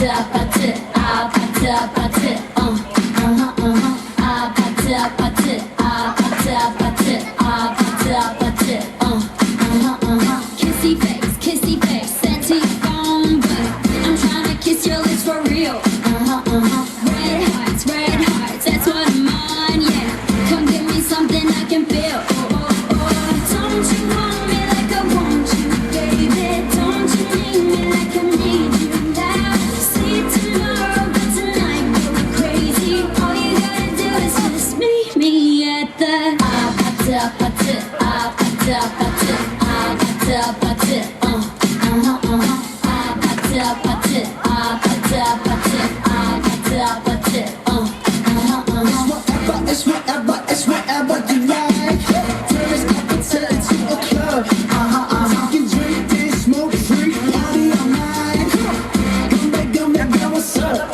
아파트 아파트 아파트 아파트 아파트 아파트 아파트 아파트 아파트 kissy face sexy phone but I'm tryna kiss your lips for real red hearts that's what I'm on yeah come give me something I can feel don't you want me like I want you baby don't you need me like I need you now see tomorrow but tonight go crazy all you gotta do is just meet me at the 아파트 아파트 아파트 아파트 아파트 아파트 아파트 아파트 아파트 아파트 아파트 It's whatever you like. Turn this appetite into a club. You can drink this, smoke free, out of your mind. Come back, girl, what's up?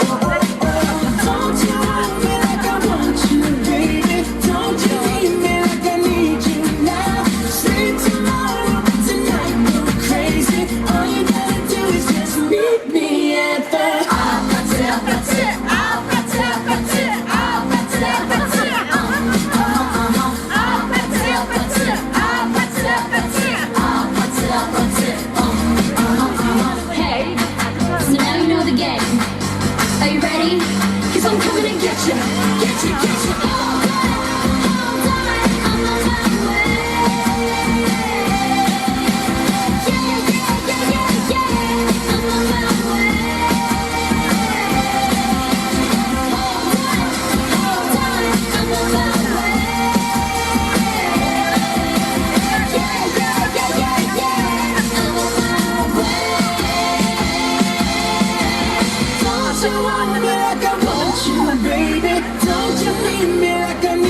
Don't you want me like I want you, baby? Don't you need me like I need you now? Say tomorrow, but tonight go crazy. All you gotta do is just meet me at the 아파트 아파트 아파트 아파트 아파트 아파트 Hey, so now you know the game. Are you ready? Cause I'm coming to get you. Get you, get you. All night, I'm on my way. Yeah, I'm on my way. Hold on, I'm on my way. Don't you want me like I want you, baby? Don't you need me like I need